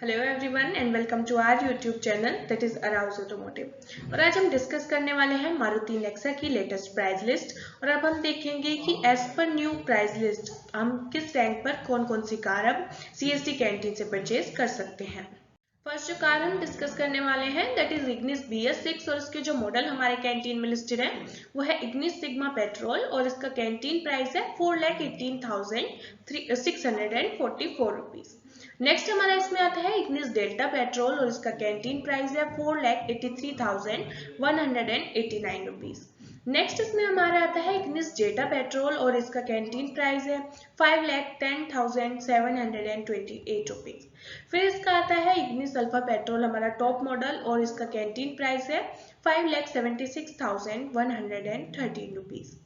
Hello everyone and welcome to our YouTube channel that is arouse automotive. और आज हम discuss करने वाले हैं मारुति नेक्सा की लेटेस्ट प्राइस लिस्ट। और अब हम देखेंगे कि as per new price list हम किस रैंक पर कौन कौन सी कार अब सीएसटी कैंटीन से परचेज कर सकते हैं। फर्स्ट जो कार हम डिस्कस करने वाले हैं दैट इज इग्निस BS6 और इसके जो मॉडल हमारे कैंटीन में लिस्टेड है वो है इग्निस सिग्मा पेट्रोल और इसका कैंटीन प्राइस है 4,18,644 रुपीज। नेक्स्ट हमारा इसमें आता है इग्निस डेल्टा पेट्रोल और इसका कैंटीन प्राइस है 4,83,189 रुपीज। नेक्स्ट इसमें हमारा आता है इग्निस जेटा पेट्रोल और इसका कैंटीन प्राइस है 5,10,728 रुपीज। फिर इसका आता है इग्निस अल्फा पेट्रोल हमारा टॉप मॉडल और इसका कैंटीन प्राइस है 5,76,113 रुपीज।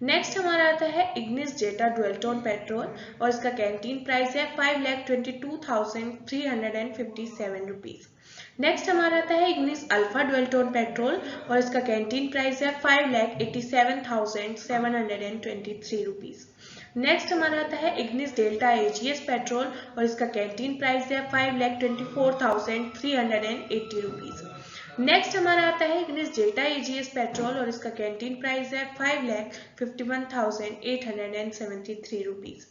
नेक्स्ट हमारा आता है इग्निस जेटा डुअल टोन पेट्रोल और इसका कैंटीन प्राइस है 5,22,357 रुपीज। नेक्स्ट हमारा आता है Ignis alpha dual tone petrol और इसका कैंटीन प्राइस है 5,87,723 रुपीज। नेक्स्ट हमारा आता है इग्निस डेल्टा AGS पेट्रोल और इसका कैंटीन प्राइस है 5,24,380 रुपीज। नेक्स्ट हमारा आता है इग्निस जेटा AGS पेट्रोल और इसका कैंटीन प्राइस है 5,51,873 रुपीज।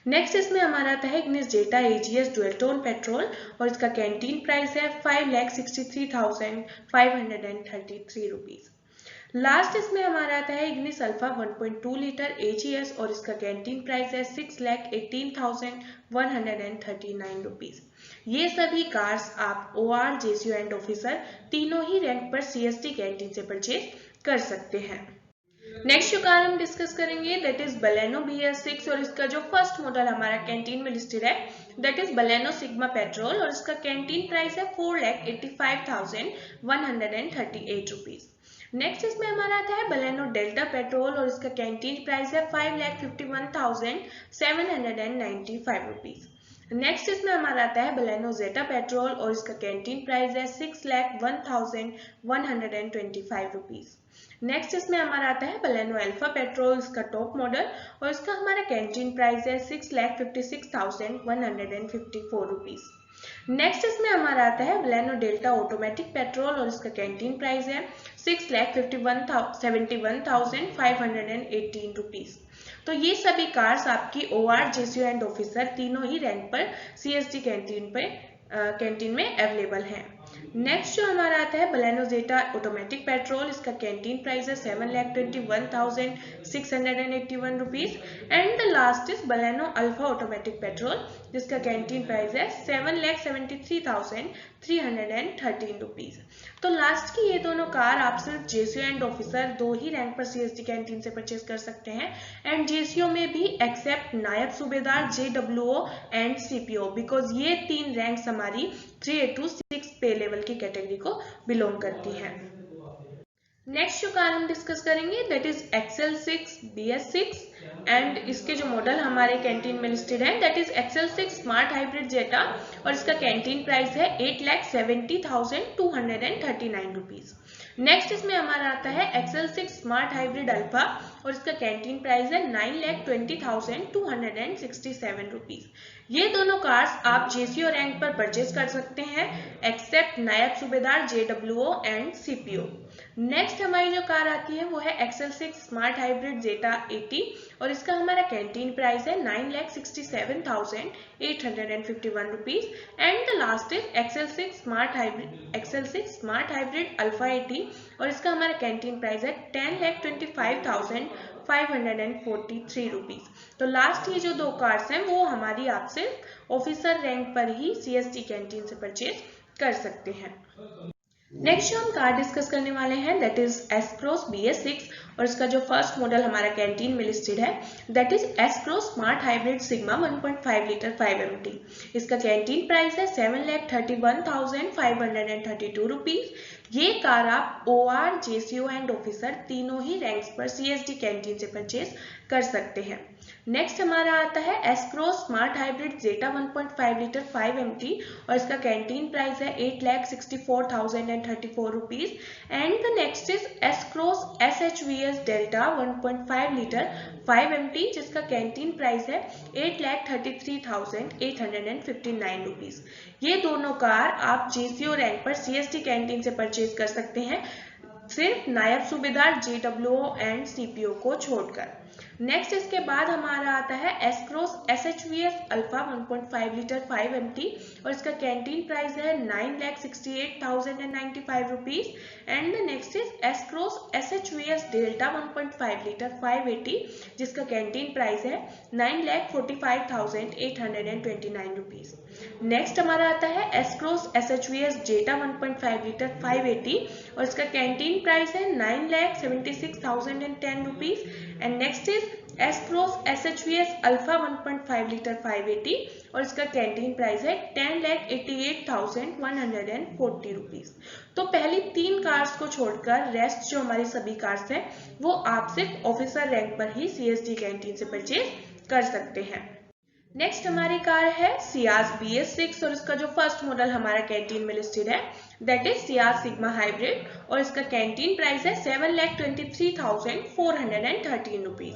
नेक्स्ट इसमें हमारा आता है इग्निस जेटा AGS डुअल टोन पेट्रोल और इसका कैंटीन प्राइस है 5,63,533 रुपीज। लास्ट इसमें हमारा आता है इग्निस अल्फा 1.2 लीटर AGS और इसका कैंटीन प्राइस है 6,18,139 रुपीज। ये सभी कार्स आप OR, JCO एंड ऑफिसर तीनों ही रैंक पर CST कैंटीन से परचेज कर सकते हैं। नेक्स्ट जो कार हम डिस्कस करेंगे दैट इज बलेनो BS6 और इसका जो फर्स्ट मॉडल हमारा कैंटीन में लिस्टेड है that is Baleno sigma petrol और इसका कैंटीन प्राइस है 4,85,138 रुपीज। नेक्स्ट इसमें हमारा आता है बलेनो डेल्टा पेट्रोल और इसका कैंटीन प्राइस है 5,51,795 रुपीज। नेक्स्ट इसमें हमारा आता है बलेनो जेटा पेट्रोल और इसका कैंटीन प्राइस है 6,01,125 रुपीज। नेक्स्ट इसमें हमारा आता है बलेनो अल्फा पेट्रोल इसका टॉप मॉडल और इसका हमारा कैंटीन प्राइस है 6,56,154 रुपीज। नेक्स्ट इसमें हमारा आता है बलेनो डेल्टा ऑटोमेटिक पेट्रोल और इसका कैंटीन प्राइस है 6,71,518 रुपीज। तो ये सभी कार्स आपकी OR, JCO एंड ऑफिसर तीनों ही रैंक पर CST कैंटीन में अवेलेबल हैं। नेक्स्ट जो हमारा आता है बलेनो जेटा ऑटोमेटिक पेट्रोल इसका कैंटीन प्राइस है 7,21,681 rupees and the last is Baleno alpha automatic petrol जिसका कैंटीन प्राइस है 7,73,313 रुपीज। तो लास्ट की ये दोनों कार आप सिर्फ JCO एंड ऑफिसर दो ही रैंक पर CST कैंटीन से परचेज कर सकते हैं एंड JCO में भी एक्सेप्ट नायब सूबेदार, JWO एंड CPO बिकॉज ये तीन रैंक्स हमारी 3A to 6 पे लेवल की कैटेगरी को बिलोंग करती है। नेक्स्ट जो कार हम डिस्कस करेंगे that is XL6 BS6 and इसके जो मॉडल हमारे कैंटीन में लिस्टेड है that is XL6 smart hybrid Zeta और इसका कैंटीन प्राइस है 8,70,239 रुपीज। नेक्स्ट इसमें हमारा आता है XL6 स्मार्ट हाइब्रिड अल्फा और इसका कैंटीन प्राइस है 9,20,267 रुपीज। ये दोनों कार्स आप JCO रैंक पर परचेज कर सकते हैं एक्सेप्ट नायब सूबेदार, JWO एंड CPO। नेक्स्ट हमारी जो कार आती है वो है XL6 स्मार्ट हाइब्रिड जेटा 80 और इसका हमारा कैंटीन प्राइस है 9,67,851 rupees and the last is XL6 smart hybrid alpha 80 और इसका हमारा कैंटीन प्राइस है 10,25,543 रुपीज। तो लास्ट ये जो दो कार्स हैं वो हमारी आपसे ऑफिसर रैंक पर ही CST कैंटीन से परचेज कर सकते हैं। नेक्स्ट जो हम कार डिस्कस करने वाले हैं दैट इज S-Cross BS6 और इसका जो फर्स्ट मॉडल हमारा कैंटीन में लिस्टेड है that is S-Cross smart hybrid sigma 1.5 litre 5MT। इसका कैंटीन प्राइस है 7,31,532 रुपीज। ये कार आप OR, JCO एंड ऑफिसर तीनों ही रैंक्स पर CST कैंटीन से परचेज कर सकते हैं। नेक्स्ट हमारा आता है एस-क्रॉस स्मार्ट हाइब्रिड जेटा 1.5 लीटर 5 MT और इसका कैंटीन प्राइस है 8,64,034 rupees. And the next is S Cross SHVS delta 1.5 litre 5 MT जिसका कैंटीन प्राइस है 8,33,859 रुपीज। ये दोनों कार आप JCO रैंक पर CST कैंटीन से परचेज कर सकते हैं, सिर्फ नायब सूबेदार JWO एंड CPO को छोड़कर। नेक्स्ट इसके बाद हमारा आता है S Cross SHVS alpha 1.5 litre 5 MT और इसका कैंटीन प्राइस है 9,68,095 rupees. And the next is S Cross SHVS delta 1.5 litre 5 AT जिसका कैंटीन प्राइस है 9,45,829 रुपीज। नेक्स्ट हमारा आता है S Cross SHVS zeta 1.5 litre 5 AT और इसका कैंटीन प्राइस है 9,76,010 rupees. And next is S Cross SHVS alpha 1.5 litre 5 AT और इसका कैंटीन प्राइस है 10,88,140 रुपीज। तो पहली 3 कार्स को छोड़कर रेस्ट जो हमारी सभी कार्स हैं वो आप सिर्फ ऑफिसर रैंक पर ही CST कैंटीन से परचेज कर सकते हैं। नेक्स्ट हमारी कार है सियाज BS6 और इसका जो फर्स्ट मॉडल हमारा कैंटीन में लिस्टेड है that is Ciaz sigma hybrid और इसका कैंटीन प्राइस है 7,23,413 रुपीज।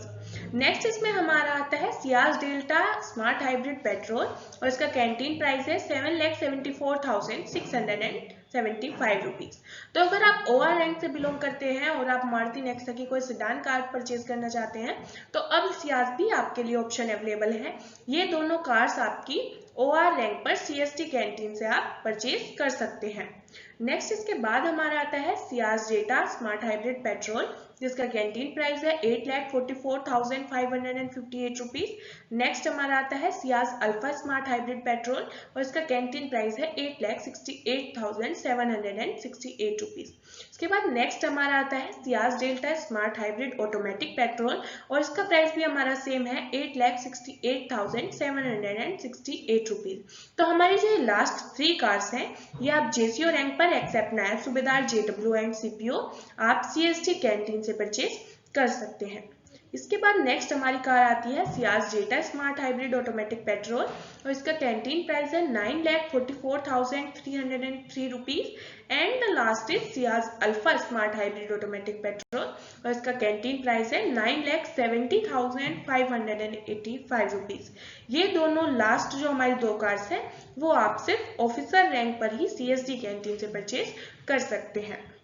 नेक्स्ट इसमें हमारा आता है Ciaz delta smart hybrid petrol और इसका कैंटीन प्राइस है 7,74,675 रुपीज। तो अगर आप OR रैंक से बिलोंग करते हैं और आप मारुति नेक्सा की कोई सेडान कार परचेज करना चाहते हैं तो अब सियाज भी आपके लिए ऑप्शन अवेलेबल है। ये दोनों कार्स आपकी OR रैंक पर CST कैंटीन से आप परचेज कर सकते हैं। नेक्स्ट इसके बाद हमारा आता है सियाज जेटा स्मार्ट हाइब्रिड पेट्रोल जिसका कैंटीन प्राइस है 8,44,558 रुपीज। नेक्स्ट हमारा आता है Ciaz alpha smart hybrid petrol और इसका कैंटीन प्राइस है 8,68,768 रुपीज। इसके बाद नेक्स्ट हमारा आता है Ciaz delta smart hybrid automatic petrol और इसका प्राइस भी हमारा सेम है 8,68,768 रुपीज। तो हमारी जो लास्ट 3 कार्स हैं ये आप JCO रैंक पर एक्सेप्ट नायब सूबेदार JWO एंड CPO आप CST कैंटीन से परचेज कर सकते हैं। इसके बाद नेक्स्ट हमारी कार आती है सियाज जेटा स्मार्ट हाइब्रिड ऑटोमेटिक पेट्रोल और इसका कैंटीन प्राइस है 9,44,303 rupees. And the last is Ciaz alpha smart hybrid automatic petrol और इसका कैंटीन प्राइस है 9,70,585 रुपीज। ये दोनों लास्ट जो हमारी 2 कार्स हैं वो आप सिर्फ ऑफिसर रैंक पर ही CST कैंटीन से परचेज कर सकते हैं।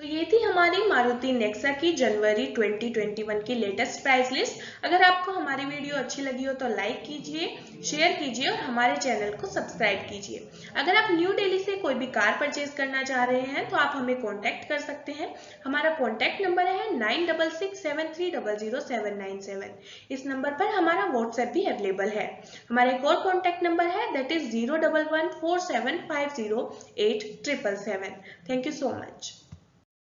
तो ये थी हमारी मारुति नेक्सा की जनवरी 2021 की लेटेस्ट प्राइस लिस्ट। अगर आपको हमारी वीडियो अच्छी लगी हो तो लाइक कीजिए, शेयर कीजिए और हमारे चैनल को सब्सक्राइब कीजिए। अगर आप न्यू दिल्ली से कोई भी कार परचेज करना चाह रहे हैं तो आप हमें कॉन्टैक्ट कर सकते हैं। हमारा कॉन्टैक्ट नंबर है 9667300797। इस नंबर पर हमारा व्हाट्सएप भी अवेलेबल है। हमारा एक और कॉन्टैक्ट नंबर है that is 01147508777। Thank you so much.